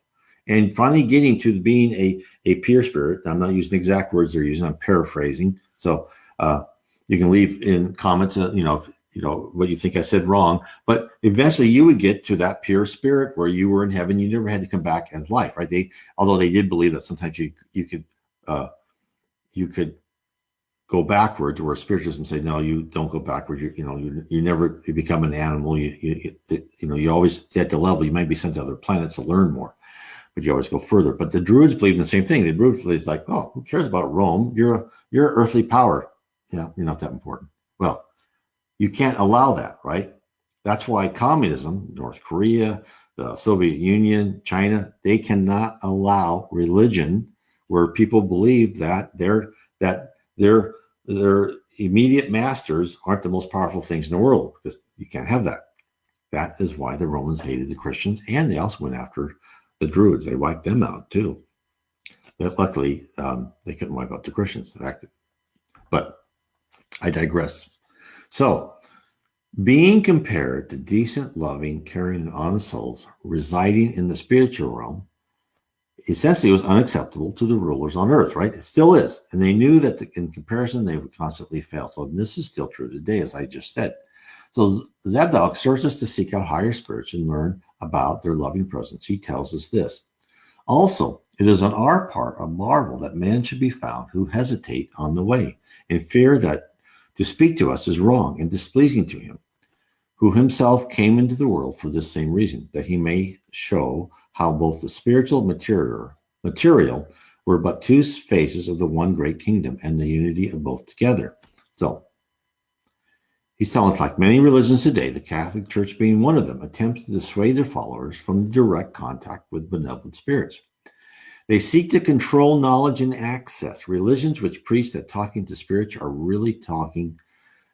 and finally getting to being a pure spirit. I'm not using the exact words they're using, I'm paraphrasing. So you can leave in comments, what you think I said wrong, but eventually you would get to that pure spirit where you were in heaven. You never had to come back as life, right? Although they did believe that sometimes you could go backwards, where Spiritism say, no, you don't go backwards. You never become an animal. You always at the level, you might be sent to other planets to learn more, but you always go further. But the Druids believe in the same thing. The Druids believe it's like, oh, who cares about Rome? You're earthly power. Yeah, you're not that important. Well, you can't allow that, right? That's why communism, North Korea, the Soviet Union, China, they cannot allow religion where people believe that their immediate masters aren't the most powerful things in the world, because you can't have that. That is why the Romans hated the Christians, and they also went after the Druids. They wiped them out too. But luckily, they couldn't wipe out the Christians. But I digress. So, being compared to decent, loving, caring, and honest souls residing in the spiritual realm essentially was unacceptable to the rulers on earth, right? It still is. And they knew that in comparison, they would constantly fail. So this is still true today, as I just said. So Zadok exhorts us to seek out higher spirits and learn about their loving presence. He tells us this. Also, it is on our part a marvel that man should be found who hesitate on the way, and fear that to speak to us is wrong and displeasing to him, who himself came into the world for this same reason, that he may show how both the spiritual material were but two phases of the one great kingdom, and the unity of both together. So he's telling us, like many religions today, the Catholic Church being one of them, attempts to dissuade their followers from direct contact with benevolent spirits. They seek to control knowledge and access. Religions which preach that talking to spirits are really talking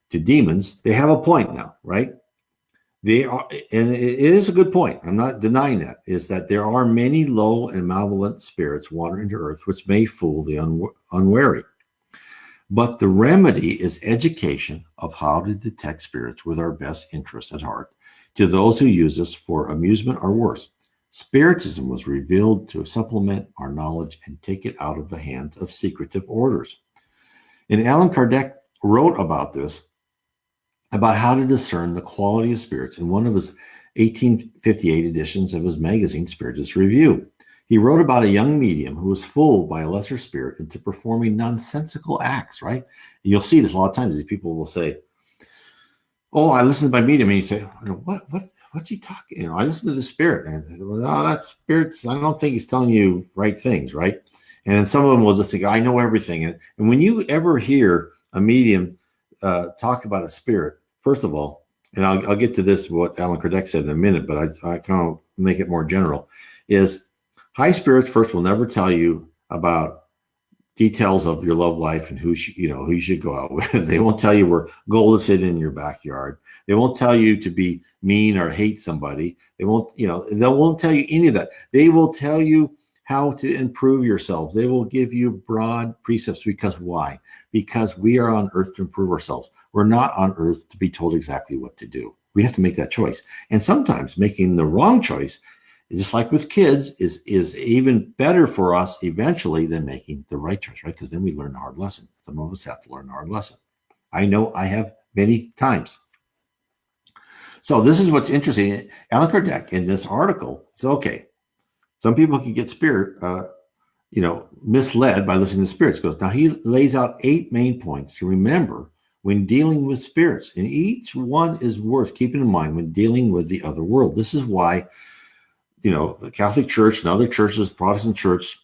to demons. They have a point now, right? They are, and it is a good point. I'm not denying that, is that there are many low and malevolent spirits wandering to earth, which may fool the unwary. But the remedy is education of how to detect spirits with our best interests at heart to those who use us for amusement or worse. Spiritism was revealed to supplement our knowledge and take it out of the hands of secretive orders. And Allan Kardec wrote about this, about how to discern the quality of spirits in one of his 1858 editions of his magazine, Spiritist Review. He wrote about a young medium who was fooled by a lesser spirit into performing nonsensical acts, right? And you'll see this a lot of times. These people will say, oh, I listened to my medium, and you say, what's he talking? I listened to the spirit. And well, no, that spirit's, I don't think he's telling you right things, right? And then some of them will just think, I know everything. And when you ever hear a medium talk about a spirit, first of all, and I'll get to this, what Alan Kardec said in a minute, but I kind of make it more general, is high spirits first will never tell you about details of your love life and who you should go out with. They won't tell you where gold is hidden in your backyard. They won't tell you to be mean or hate somebody. They won't tell you any of that. They will tell you how to improve yourselves. They will give you broad precepts. Because why? Because we are on earth to improve ourselves. We're not on earth to be told exactly what to do. We have to make that choice. And sometimes making the wrong choice, just like with kids, is even better for us eventually than making the right choice, right? Because then we learn a hard lesson. Some of us have to learn a hard lesson. I know I have many times. So this is what's interesting. Alan Kardec in this article says, okay, some people can get misled by listening to spirits. Now he lays out 8 main points to remember when dealing with spirits, and each one is worth keeping in mind when dealing with the other world. This is why, the Catholic Church and other churches, Protestant church,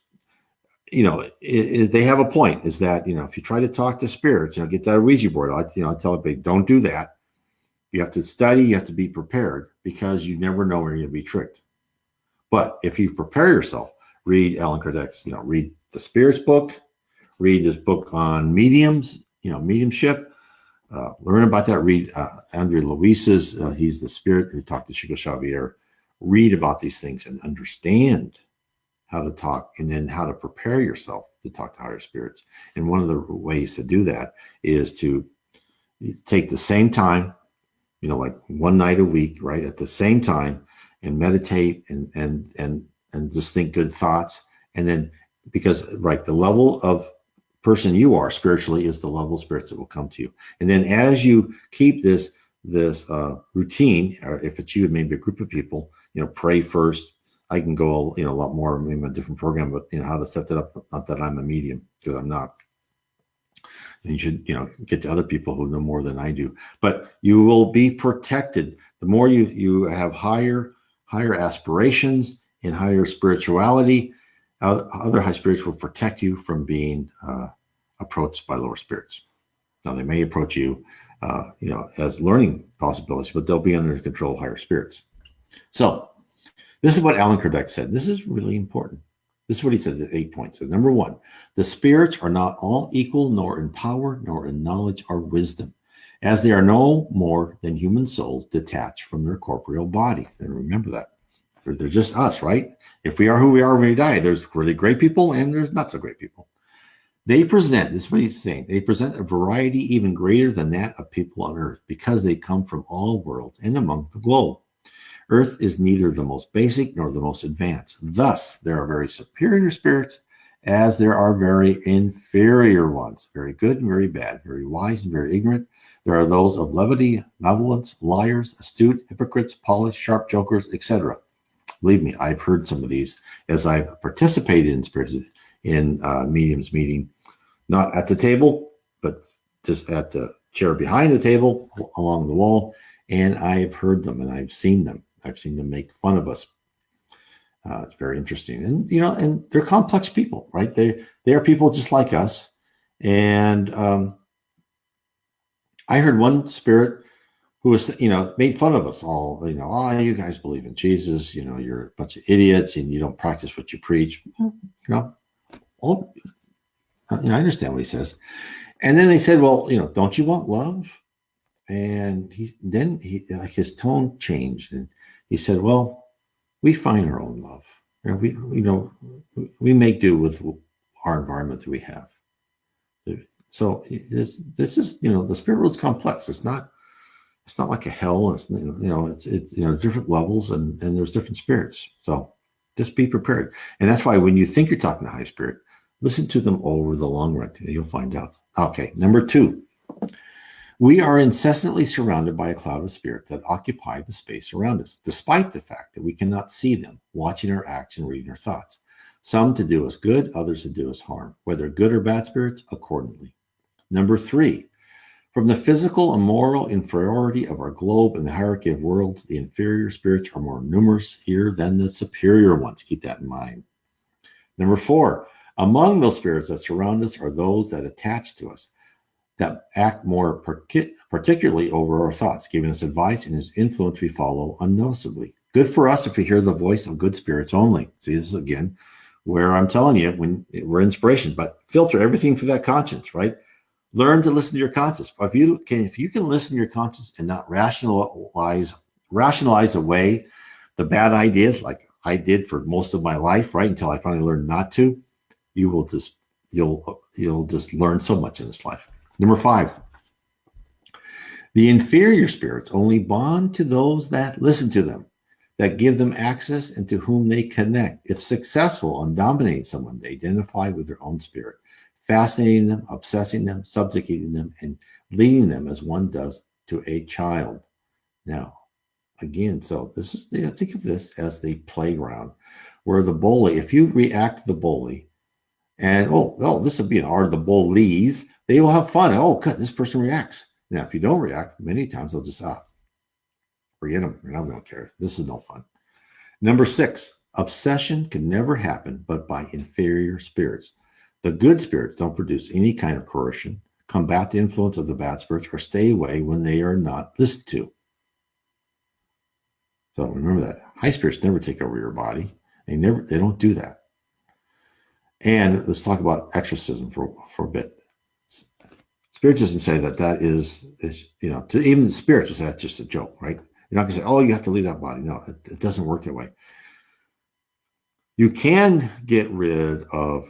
they have a point, is that, if you try to talk to spirits, get that Ouija board. I tell everybody, don't do that. You have to study, you have to be prepared, because you never know when you're going to be tricked. But if you prepare yourself, read Alan Kardec's, read the Spirits book, read this book on mediums, mediumship, learn about that. Read Andre Luis's, he's the spirit who talked to Chico Xavier. Read about these things and understand how to talk, and then how to prepare yourself to talk to higher spirits. And one of the ways to do that is to take the same time, like one night a week, right, at the same time, and meditate and just think good thoughts. And then, because right, the level of person you are spiritually is the level of spirits that will come to you. And then as you keep this routine, or if it's you and maybe a group of people, pray first. I can go a lot more, maybe a different program, but how to set that up. Not that I'm a medium, because I'm not. And you should get to other people who know more than I do. But you will be protected. The more you have higher aspirations and higher spirituality, other high spirits will protect you from being approached by lower spirits. Now, they may approach you, as learning possibilities, but they'll be under the control of higher spirits. So this is what Alan Kardec said. This is really important. This is what he said, the 8 points. So number 1, the spirits are not all equal, nor in power, nor in knowledge or wisdom, as they are no more than human souls detached from their corporeal body. And remember that. They're just us, right? If we are who we are when we die, there's really great people and there's not so great people. They present, this is what he's saying, they present a variety even greater than that of people on earth, because they come from all worlds and among the globe. Earth is neither the most basic nor the most advanced. Thus, there are very superior spirits, as there are very inferior ones, very good and very bad, very wise and very ignorant. There are those of levity, malevolence, liars, astute, hypocrites, polished, sharp jokers, etc. Believe me, I've heard some of these as I've participated in spirits, in mediums meeting, not at the table, but just at the chair behind the table, along the wall. And I've heard them and I've seen them. I've seen them make fun of us. It's very interesting. And, and they're complex people, right? They are people just like us. And I heard one spirit who was, made fun of us all, you guys believe in Jesus, you're a bunch of idiots and you don't practice what you preach. I understand what he says. And then they said, well, don't you want love? And he his tone changed, and he said, well, we find our own love. We make do with our environment that we have. So this is, the spirit world's complex. It's not like a hell. It's different levels, and there's different spirits. So just be prepared. And that's why when you think you're talking to high spirit, listen to them over the long run. You'll find out. Okay, number 2. We are incessantly surrounded by a cloud of spirits that occupy the space around us, despite the fact that we cannot see them, watching our acts and reading our thoughts. Some to do us good, others to do us harm, whether good or bad spirits, accordingly. Number 3, from the physical and moral inferiority of our globe and the hierarchy of worlds, the inferior spirits are more numerous here than the superior ones. Keep that in mind. Number 4, among those spirits that surround us are those that attach to us, that act more particularly over our thoughts, giving us advice and whose influence we follow unnoticeably. Good for us if we hear the voice of good spirits only. See, this is again where I'm telling you when we're inspiration, but filter everything through that conscience, right? Learn to listen to your conscience. If you can listen to your conscience and not rationalize away the bad ideas like I did for most of my life, right? Until I finally learned not to, you'll just learn so much in this life. Number 5, the inferior spirits only bond to those that listen to them, that give them access and to whom they connect. If successful on dominating someone, they identify with their own spirit, fascinating them, obsessing them, subjugating them, and leading them as one does to a child. Now, again, so this is, think of this as the playground where the bully, if you react to the bully and, this would be the bullies, they will have fun. Oh, good, this person reacts. Now, if you don't react, many times they'll just, forget them. You're not going to care. This is no fun. Number 6, obsession can never happen but by inferior spirits. The good spirits don't produce any kind of coercion, combat the influence of the bad spirits, or stay away when they are not listened to. So remember that. High spirits never take over your body. They don't do that. And let's talk about exorcism for a bit. Spiritism say that is to even the spirits will say that's just a joke, right? You're not going to say, oh, you have to leave that body. No, it doesn't work that way. You can get rid of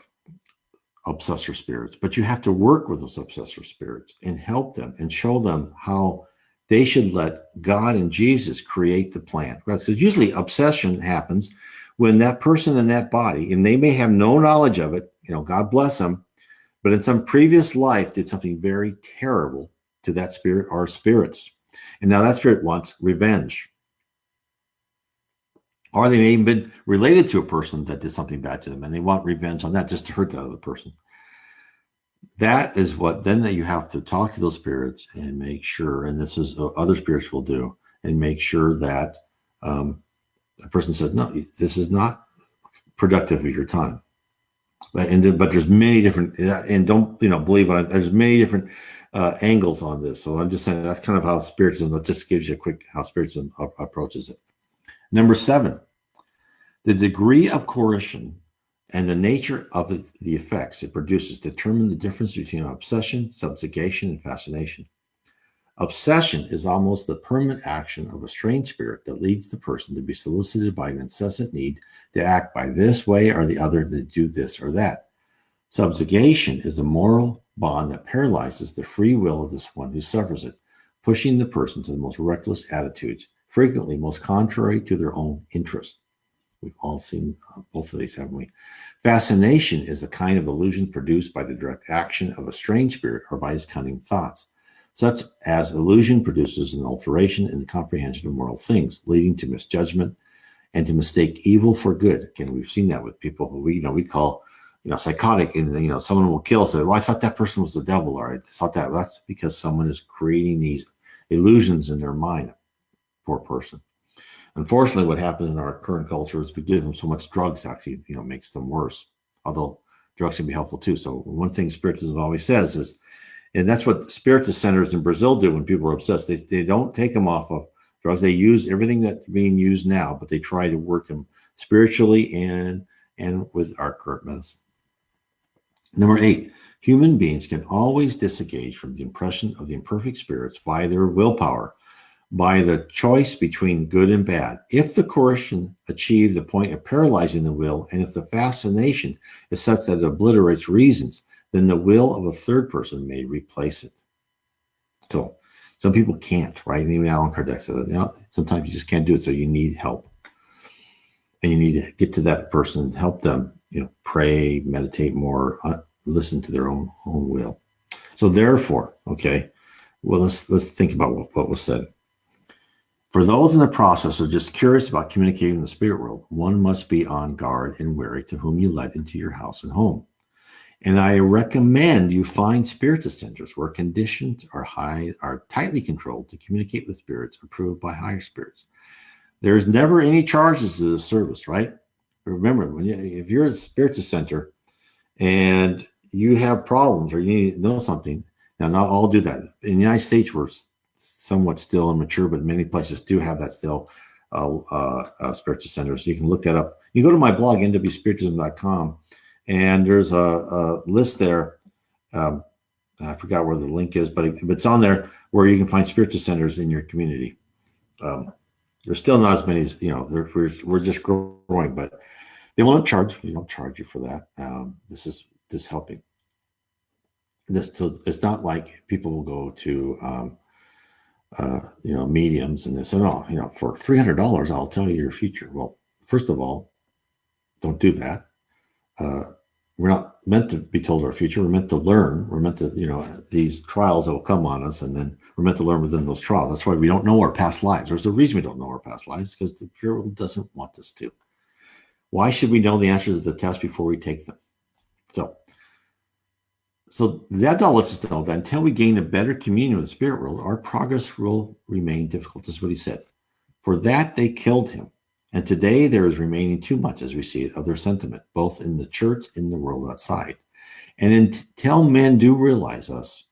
obsessor spirits, but you have to work with those obsessor spirits and help them and show them how they should let God and Jesus create the plan. Because usually obsession happens when that person in that body, and they may have no knowledge of it, God bless them, but in some previous life did something very terrible to that spirit or spirits. And now that spirit wants revenge. Or they may even been related to a person that did something bad to them, and they want revenge on that just to hurt that other person. That is what, then you have to talk to those spirits and make sure, and this is what other spirits will do, and make sure that the person says, no, this is not productive of your time. But there's many different, and don't believe what there's many different angles on this. So I'm just saying that's kind of how Spiritism, that just gives you a quick how Spiritism approaches it. Number 7, the degree of coercion and the nature of the effects it produces determine the difference between obsession, subjugation, and fascination. Obsession is almost the permanent action of a strange spirit that leads the person to be solicited by an incessant need to act by this way or the other, to do this or that. Subjugation is a moral bond that paralyzes the free will of this one who suffers it, pushing the person to the most reckless attitudes, frequently most contrary to their own interest. We've all seen both of these, haven't we? Fascination is a kind of illusion produced by the direct action of a strange spirit or by his cunning thoughts, such as illusion produces an alteration in the comprehension of moral things, leading to misjudgment and to mistake evil for good. Again, we've seen that with people who we call psychotic, and someone will kill, say, well, I thought that person was the devil, or I thought that. Well, that's because someone is creating these illusions in their mind. Poor person. Unfortunately, what happens in our current culture is we give them so much drugs, actually, makes them worse. Although drugs can be helpful too. So one thing Spiritism always says is, and that's what Spiritist centers in Brazil do when people are obsessed. They don't take them off of drugs. They use everything that's being used now, but they try to work them spiritually and with our current medicine. Number 8, human beings can always disengage from the impression of the imperfect spirits by their willpower, by the choice between good and bad. If the coercion achieve the point of paralyzing the will, and if the fascination is such that it obliterates reasons, then the will of a third person may replace it. So some people can't, right? And even Allan Kardec said that, sometimes you just can't do it, so you need help. And you need to get to that person and help them, pray, meditate more, listen to their own will. So therefore, okay, well, let's think about what was said. For those in the process of just curious about communicating in the spirit world, one must be on guard and wary to whom you let into your house and home. And I recommend you find Spiritist centers where conditions are tightly controlled to communicate with spirits approved by higher spirits. There's never any charges to the service, right? Remember, if you're at a Spiritist center and you have problems or you need to know something, Now, not all do that. In the United States, we're somewhat still immature, but many places do have that still, spiritual centers. You can look that up. You go to my blog, nwspiritism.com, and there's a list there. I forgot where the link is, but it's on there where you can find spiritual centers in your community. There's still not as many as, we're just growing, but they won't charge. We don't charge you for that. This is helping. So it's not like people will go to, mediums and they say, oh, for $300, I'll tell you your future. Well, first of all, don't do that. We're not meant to be told our future. We're meant to learn. We're meant to, these trials that will come on us, and then we're meant to learn within those trials. That's why we don't know our past lives. There's a reason we don't know our past lives, because the pure world doesn't want us to. Why should we know the answers to the test before we take them? So that lets us know that until we gain a better communion with the spirit world, our progress will remain difficult. This is what he said. For that they killed him. And today there is remaining too much, as we see it, of their sentiment, both in the church and in the world outside. And until men do realize us,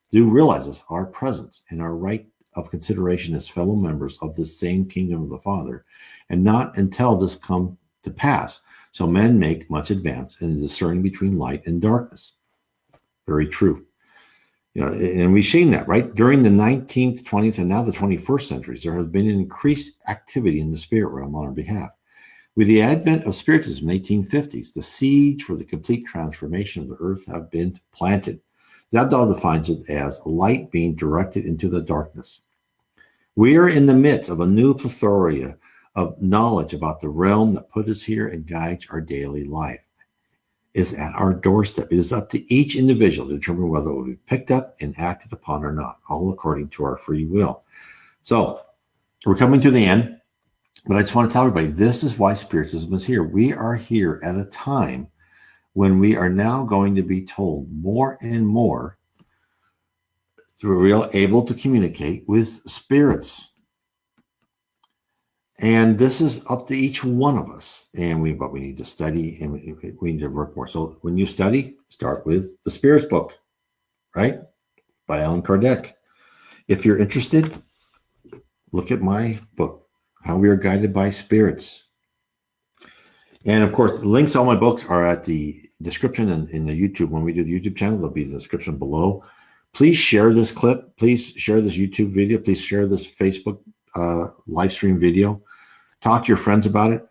our presence and our right of consideration as fellow members of the same kingdom of the Father, and not until this come to pass, so men make much advance in discerning between light and darkness. Very true. And we've seen that, right? During the 19th, 20th, and now the 21st centuries, there has been an increased activity in the spirit realm on our behalf. With the advent of Spiritism in the 1850s, the seeds for the complete transformation of the earth have been planted. Zabdal defines it as light being directed into the darkness. We are in the midst of a new plethora of knowledge about the realm that put us here and guides our daily life. Is at our doorstep. It is up to each individual to determine whether it will be picked up and acted upon or not, all according to our free will. So we're coming to the end, but I just want to tell everybody, this is why Spiritism is here. We are here at a time when we are now going to be told more and more through we're able to communicate with spirits. And this is up to each one of us. And we need to study and we need to work more. So when you study, start with the Spirits book, right? By Allan Kardec. If you're interested, look at my book, How We Are Guided by Spirits. And of course, the links to all my books are at the description and in the YouTube. When we do the YouTube channel, there'll be the description below. Please share this clip. Please share this YouTube video. Please share this Facebook live stream video. Talk to your friends about it.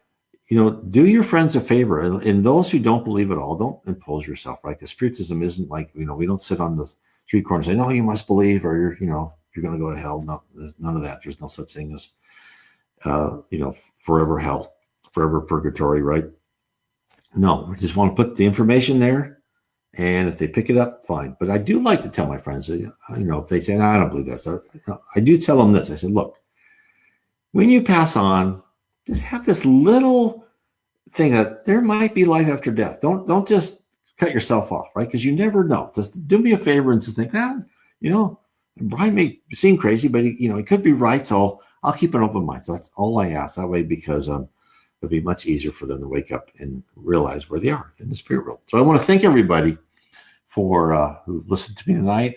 Do your friends a favor. And those who don't believe it all, don't impose yourself, right? Because Spiritism isn't like, we don't sit on the street corner and say, no, you must believe, or you're going to go to hell. No, none of that. There's no such thing as, forever hell, forever purgatory, right? No, we just want to put the information there. And if they pick it up, fine. But I do like to tell my friends, if they say, no, I don't believe that. So I do tell them this. I said, look, when you pass on, just have this little thing that there might be life after death. Don't just cut yourself off, right? Because you never know. Just do me a favor and just think, Brian may seem crazy, but he could be right. So I'll keep an open mind. So that's all I ask that way, because it'll be much easier for them to wake up and realize where they are in the spirit world. So I want to thank everybody for who listened to me tonight.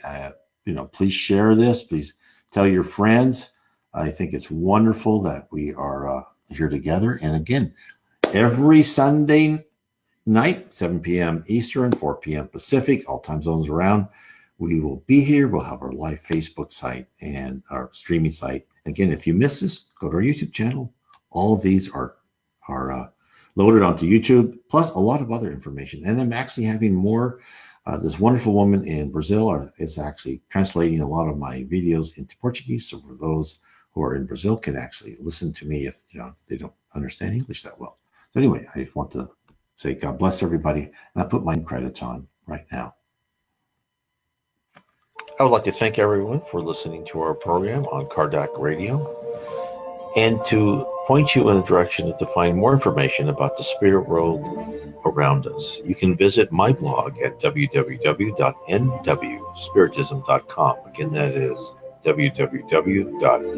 Please share this. Please tell your friends. I think it's wonderful that we are here together. And again, every Sunday night, 7 p.m. Eastern, 4 p.m. Pacific, all time zones around, we will be here. We'll have our live Facebook site and our streaming site. Again, if you miss this, go to our YouTube channel. All of these are loaded onto YouTube, plus a lot of other information. And I'm actually having more. This wonderful woman in Brazil is actually translating a lot of my videos into Portuguese. So for those who are in Brazil can actually listen to me if they don't understand English that well. So anyway, I want to say God bless everybody, and I put my credits on right now. I would like to thank everyone for listening to our program on Kardec Radio, and to point you in a direction to find more information about the spirit world around us. You can visit my blog at www.nwspiritism.com. Again, that is www.nw,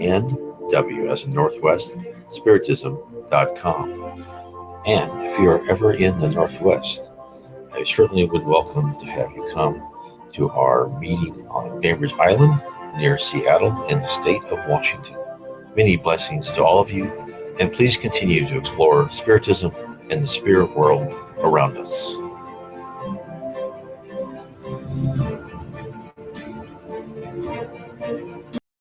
as in Northwest, spiritism.com. And if you are ever in the Northwest, I certainly would welcome to have you come to our meeting on Bainbridge Island near Seattle in the state of Washington. Many blessings to all of you, and please continue to explore Spiritism and the spirit world around us.